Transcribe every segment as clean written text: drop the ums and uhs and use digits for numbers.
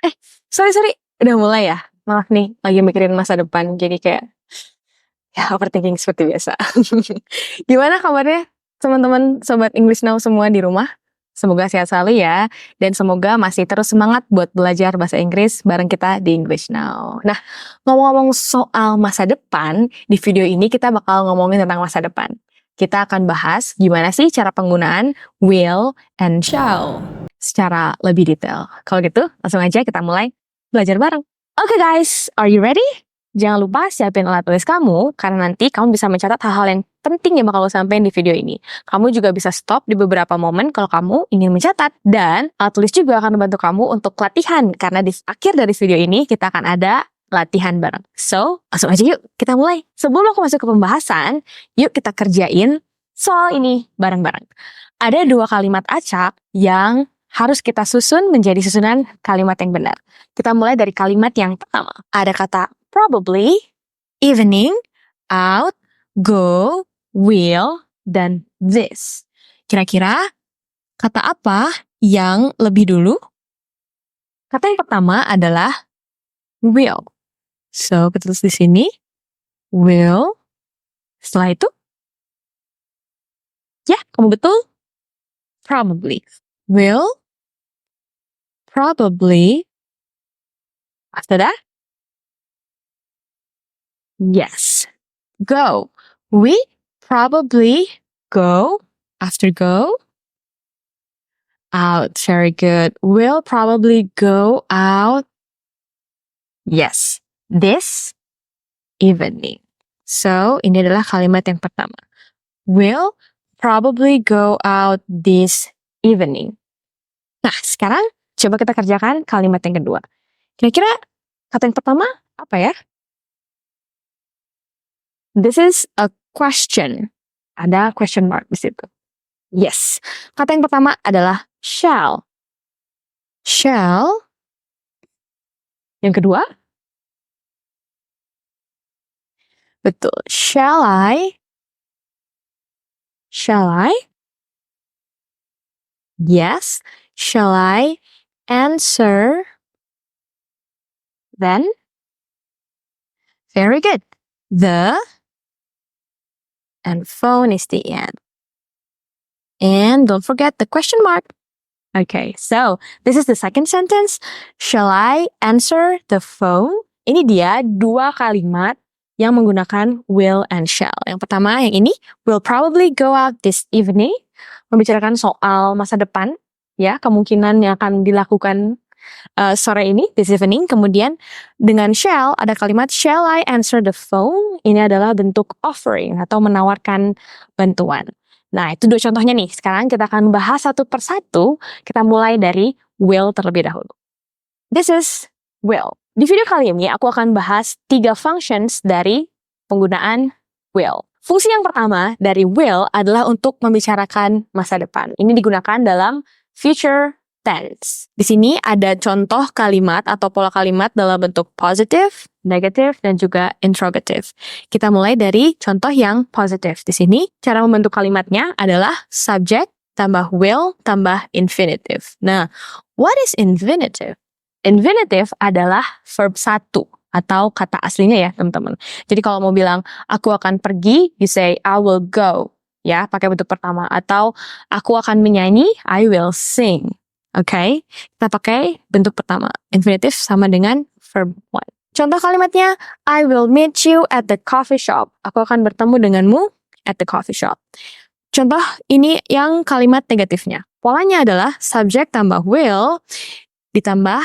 Eh, sorry. Udah mulai ya? Maaf nih, lagi mikirin masa depan. Jadi kayak, ya overthinking seperti biasa. Gimana kabarnya teman-teman Sobat English Now semua di rumah? Semoga sehat selalu ya. Dan semoga masih terus semangat buat belajar bahasa Inggris bareng kita di English Now. Nah, ngomong-ngomong soal masa depan, di video ini kita bakal ngomongin tentang masa depan. Kita akan bahas gimana sih cara penggunaan will and shall secara lebih detail. Kalau gitu, langsung aja kita mulai belajar bareng. Oke guys, are you ready? Jangan lupa siapin alat tulis kamu, karena nanti kamu bisa mencatat hal-hal yang penting yang bakal lo sampaikan di video ini. Kamu juga bisa stop di beberapa momen kalau kamu ingin mencatat. Dan alat tulis juga akan membantu kamu untuk latihan, karena di akhir dari video ini kita akan ada latihan bareng. So, langsung aja yuk kita mulai. Sebelum aku masuk ke pembahasan, yuk kita kerjain soal ini bareng-bareng. Ada 2 kalimat acak yang harus kita susun menjadi susunan kalimat yang benar. Kita mulai dari kalimat yang pertama. Ada kata probably, evening, out, go, will, dan this. Kira-kira kata apa yang lebih dulu? Kata yang pertama adalah will. So, kita tulis di sini will. Setelah itu, ya, kamu betul. Probably. Will, probably. After that, yes. Go. We probably go. After go, out. Very good. We'll probably go out. Yes. This evening. So, ini adalah kalimat yang pertama. We'll probably go out this evening. Nah, sekarang coba kita kerjakan kalimat yang kedua. Kira-kira kata yang pertama apa ya? This is a question. Ada question mark di situ. Yes. Kata yang pertama adalah shall. Shall. Yang kedua? Betul. Shall I? Shall I? Yes. Shall I answer? Then? Very good. The and phone is the end. And don't forget the question mark. Okay, so this is the second sentence. Shall I answer the phone? Ini dia 2 kalimat yang menggunakan will and shall. Yang pertama, yang ini, will probably go out this evening. Membicarakan soal masa depan, ya, kemungkinan yang akan dilakukan sore ini, this evening. Kemudian dengan shall, ada kalimat shall I answer the phone? Ini adalah bentuk offering atau menawarkan bantuan. Nah, itu 2 contohnya nih. Sekarang kita akan bahas satu persatu. Kita mulai dari will terlebih dahulu. This is will. Di video kali ini, aku akan bahas 3 functions dari penggunaan will. Fungsi yang pertama dari will adalah untuk membicarakan masa depan. Ini digunakan dalam future tense. Di sini ada contoh kalimat atau pola kalimat dalam bentuk positive, negative, dan juga interrogative. Kita mulai dari contoh yang positive. Di sini, cara membentuk kalimatnya adalah subject tambah will tambah infinitive. Nah, what is infinitive? Infinitive adalah verb 1 atau kata aslinya ya, teman-teman. Jadi kalau mau bilang, aku akan pergi, you say, I will go. Ya, pakai bentuk pertama. Atau, aku akan menyanyi, I will sing. Oke, kita pakai bentuk pertama. Infinitive sama dengan verb 1. Contoh kalimatnya, I will meet you at the coffee shop. Aku akan bertemu denganmu at the coffee shop. Contoh ini yang kalimat negatifnya. Polanya adalah subject tambah will ditambah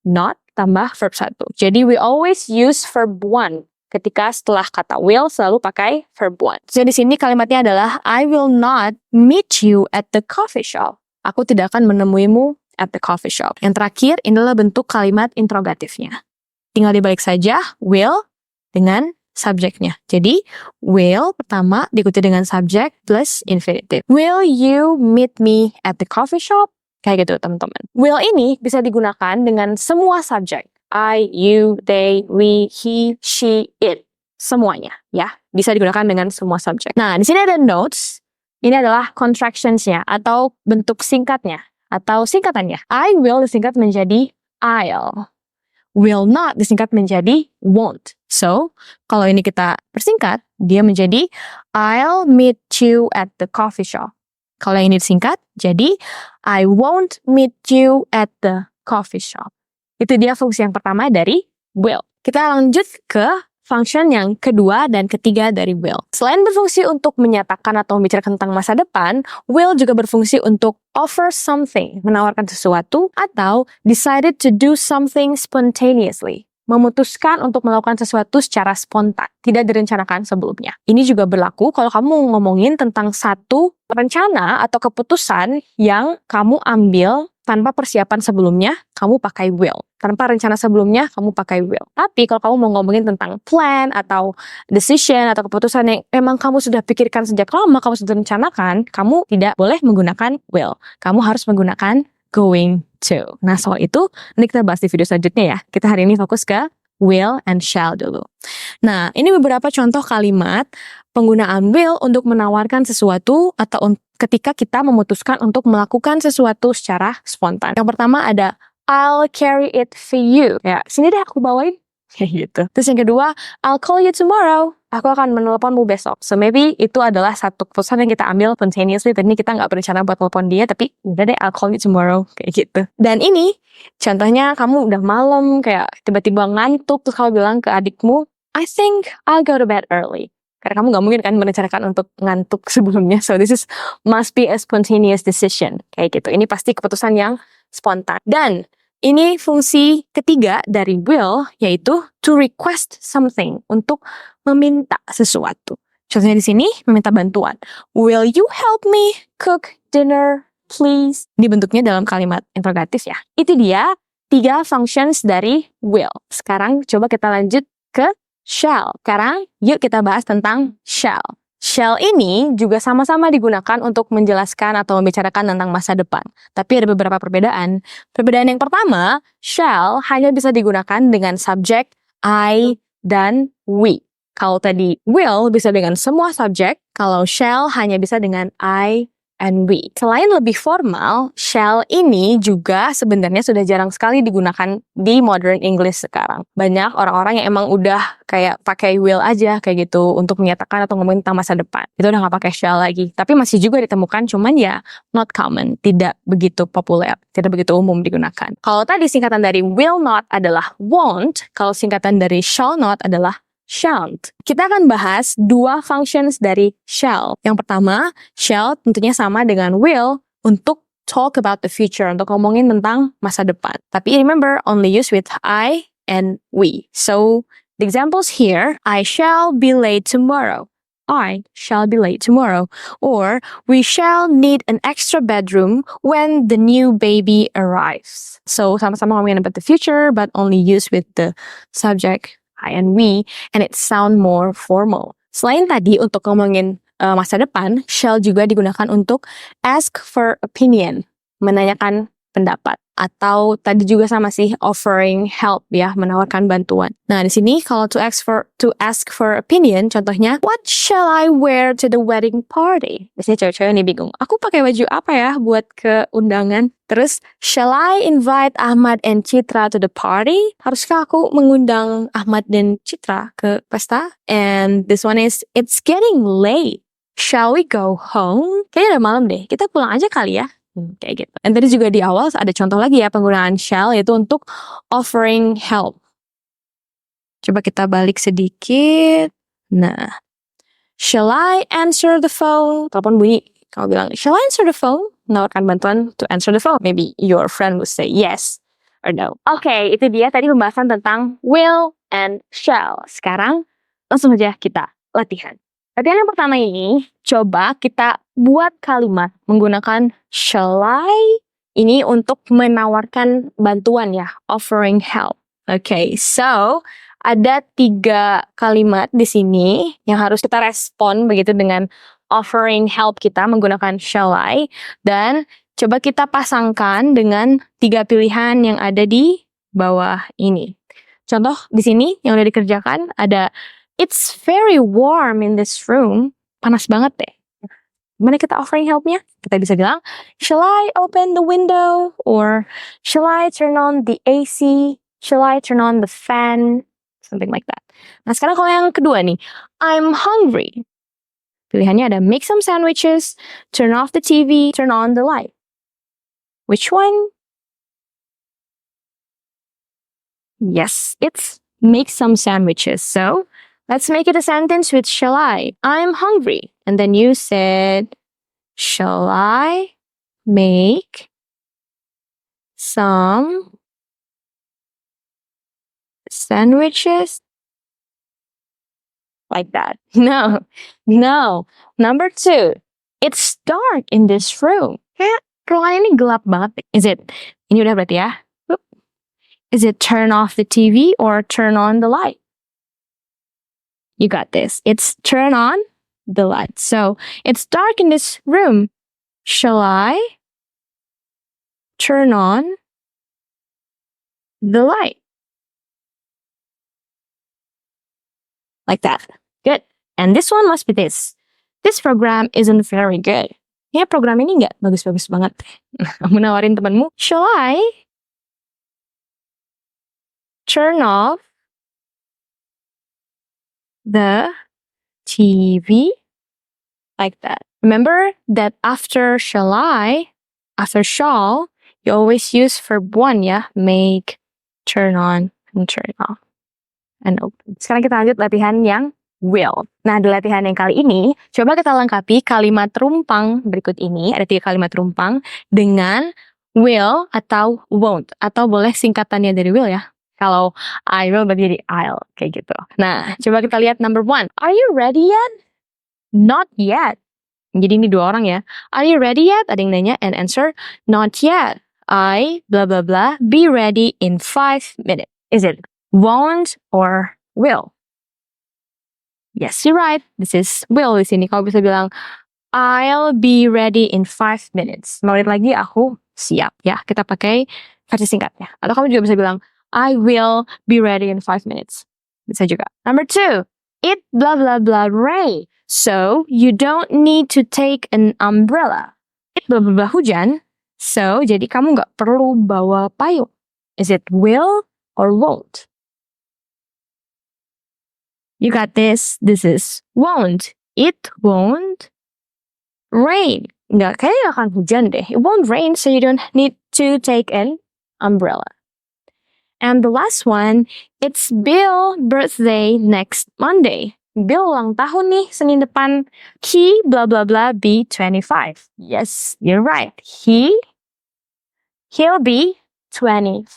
not tambah verb 1. Jadi we always use verb 1 ketika setelah kata will selalu pakai verb 1. Jadi di sini kalimatnya adalah I will not meet you at the coffee shop. Aku tidak akan menemuimu at the coffee shop. Yang terakhir, ini adalah bentuk kalimat interrogatifnya. Tinggal dibalik saja will dengan subjeknya. Jadi, will pertama diikuti dengan subject plus infinitive. Will you meet me at the coffee shop? Kayak gitu, teman-teman. Will ini bisa digunakan dengan semua subjek. I, you, they, we, he, she, it. Semuanya, ya. Bisa digunakan dengan semua subjek. Nah, di sini ada notes. Ini adalah contractions-nya atau bentuk singkatnya atau singkatannya. I will disingkat menjadi I'll. Will not disingkat menjadi won't. So, kalau ini kita persingkat, dia menjadi I'll meet you at the coffee shop. Kalau ini disingkat, jadi I won't meet you at the coffee shop. Itu dia fungsi yang pertama dari will. Kita lanjut ke function yang kedua dan ketiga dari will. Selain berfungsi untuk menyatakan atau membicarakan tentang masa depan, will juga berfungsi untuk offer something, menawarkan sesuatu, atau decided to do something spontaneously, memutuskan untuk melakukan sesuatu secara spontan, tidak direncanakan sebelumnya. Ini juga berlaku kalau kamu ngomongin tentang satu rencana atau keputusan yang kamu ambil tanpa persiapan sebelumnya, kamu pakai will. Tanpa rencana sebelumnya, kamu pakai will. Tapi kalau kamu mau ngomongin tentang plan atau decision atau keputusan yang emang kamu sudah pikirkan sejak lama, kamu sudah rencanakan, kamu tidak boleh menggunakan will. Kamu harus menggunakan going to. Nah, soal itu nanti kita bahas di video selanjutnya ya. Kita hari ini fokus ke will and shall dulu. Nah, ini beberapa contoh kalimat penggunaan will untuk menawarkan sesuatu atau ketika kita memutuskan untuk melakukan sesuatu secara spontan. Yang pertama ada I'll carry it for you. Ya, sini deh aku bawain. Kayak gitu. Terus yang kedua, I'll call you tomorrow. Aku akan menelponmu besok. So maybe itu adalah satu keputusan yang kita ambil spontaneously. Tadi kita nggak berencana buat telepon dia, tapi udah deh, I'll call you tomorrow. Kayak gitu. Dan ini, contohnya kamu udah malam, kayak tiba-tiba ngantuk, terus kamu bilang ke adikmu, I think I'll go to bed early. Karena kamu nggak mungkin kan merencanakan untuk ngantuk sebelumnya. So this must be a spontaneous decision. Kayak gitu. Ini pasti keputusan yang spontan. Dan ini fungsi ketiga dari will, yaitu to request something, untuk meminta sesuatu. Contohnya di sini, meminta bantuan. Will you help me cook dinner, please? Ini bentuknya dalam kalimat interrogatif ya. Itu dia 3 functions dari will. Sekarang coba kita lanjut ke shall. Sekarang yuk kita bahas tentang shall. Shall ini juga sama-sama digunakan untuk menjelaskan atau membicarakan tentang masa depan. Tapi ada beberapa perbedaan. Perbedaan yang pertama, shall hanya bisa digunakan dengan subjek I dan we. Kalau tadi will bisa dengan semua subjek, kalau shall hanya bisa dengan I and we. Selain lebih formal, shall ini juga sebenarnya sudah jarang sekali digunakan di modern English sekarang. Banyak orang-orang yang emang udah kayak pakai will aja kayak gitu untuk menyatakan atau ngomongin tentang masa depan. Itu udah gak pakai shall lagi. Tapi masih juga ditemukan, cuman ya not common, tidak begitu populer, tidak begitu umum digunakan. Kalau tadi singkatan dari will not adalah won't, kalau singkatan dari shall not adalah shan't. Kita akan bahas 2 functions dari shall. Yang pertama, shall tentunya sama dengan will untuk talk about the future, untuk ngomongin tentang masa depan. Tapi remember, only use with I and we. So, the examples here, I shall be late tomorrow. I shall be late tomorrow. Or, we shall need an extra bedroom when the new baby arrives. So, sama-sama ngomongin about the future, but only use with the subject I and we, and it sound more formal. Selain tadi untuk ngomongin masa depan, shall juga digunakan untuk ask for opinion, menanyakan pendapat. Atau tadi juga sama sih, offering help ya, menawarkan bantuan. Nah, di sini kalau to ask for opinion, contohnya, what shall I wear to the wedding party? Biasanya cewek-cewek nih bingung, aku pakai baju apa ya buat ke undangan? Terus, shall I invite Ahmad and Citra to the party? Haruskah aku mengundang Ahmad dan Citra ke pesta? And this one is, it's getting late. Shall we go home? Kayaknya udah malam deh, kita pulang aja kali ya. Kayak gitu. Dan tadi juga di awal ada contoh lagi ya penggunaan shall, yaitu untuk offering help. Coba kita balik sedikit. Nah, shall I answer the phone? Telepon bunyi. Kamu bilang, shall I answer the phone? Menawarkan bantuan to answer the phone. Maybe your friend will say yes or no. Oke, itu dia tadi pembahasan tentang will and shall. Sekarang langsung aja kita latihan. Latihan yang pertama ini, coba kita buat kalimat menggunakan shall I ini untuk menawarkan bantuan ya, offering help. Okay, so ada 3 kalimat di sini yang harus kita respon begitu dengan offering help kita menggunakan shall I, dan coba kita pasangkan dengan 3 pilihan yang ada di bawah ini. Contoh di sini yang udah dikerjakan ada, it's very warm in this room. Panas banget deh. Gimana kita offering helpnya? Kita bisa bilang, shall I open the window? Or shall I turn on the AC? Shall I turn on the fan? Something like that. Nah, sekarang kalau yang kedua nih, I'm hungry. Pilihannya ada make some sandwiches, turn off the TV, turn on the light. Which one? Yes, it's make some sandwiches. So, let's make it a sentence with shall I. I'm hungry. And then you said, shall I make some sandwiches? Like that. No. Number 2, it's dark in this room. Kayak ruangan ini gelap banget. Ini udah berarti ya. Is it turn off the TV or turn on the light? You got this. It's turn on the light. So, it's dark in this room. Shall I turn on the light? Like that. Good. And this one must be this. This program isn't very good. Ya, program ini nggak bagus-bagus banget. Kamu nawarin temanmu, shall I turn off the TV? Like that. Remember that after shall, you always use verb 1 ya. Make, turn on, and turn off. And open. Sekarang kita lanjut latihan yang will. Nah, di latihan yang kali ini, coba kita lengkapi kalimat rumpang berikut ini. Ada 3 kalimat rumpang dengan will atau won't. Atau boleh singkatannya dari will ya. Kalau I will berarti jadi I'll. Kayak gitu. Nah, coba kita lihat number 1. Are you ready yet? Not yet. Jadi ini 2 orang ya. Are you ready yet? Ada yang nanya and answer, not yet. I, blah, blah, blah, be ready in 5 minutes. Is it won't or will? Yes, you're right. This is will di sini. Kalau bisa bilang, I'll be ready in 5 minutes. 5 menit lagi aku siap. Ya, kita pakai versi singkatnya. Atau kamu juga bisa bilang, I will be ready in 5 minutes. Bisa juga. Number 2, it blah blah blah rain. So, you don't need to take an umbrella. It blah blah blah hujan. So, jadi kamu nggak perlu bawa payung. Is it will or won't? You got this. This is won't. It won't rain. Kayaknya akan hujan deh. It won't rain, so you don't need to take an umbrella. And the last one, it's Bill's birthday next Monday. Bill ulang tahun nih Senin depan. He blah blah blah be 25. Yes, you're right. He'll be 25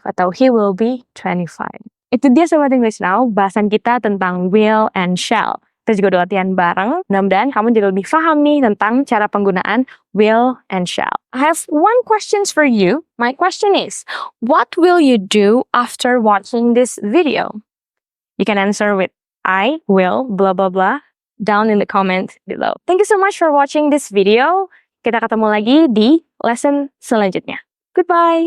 atau he will be 25. Itu dia Sobat English Now, bahasan kita tentang will and shall. Kita juga udah latihan bareng. Mudah-mudahan kamu juga lebih paham nih tentang cara penggunaan will and shall. I have 1 question for you. My question is, what will you do after watching this video? You can answer with I will blah blah blah down in the comment below. Thank you so much for watching this video. Kita ketemu lagi di lesson selanjutnya. Goodbye!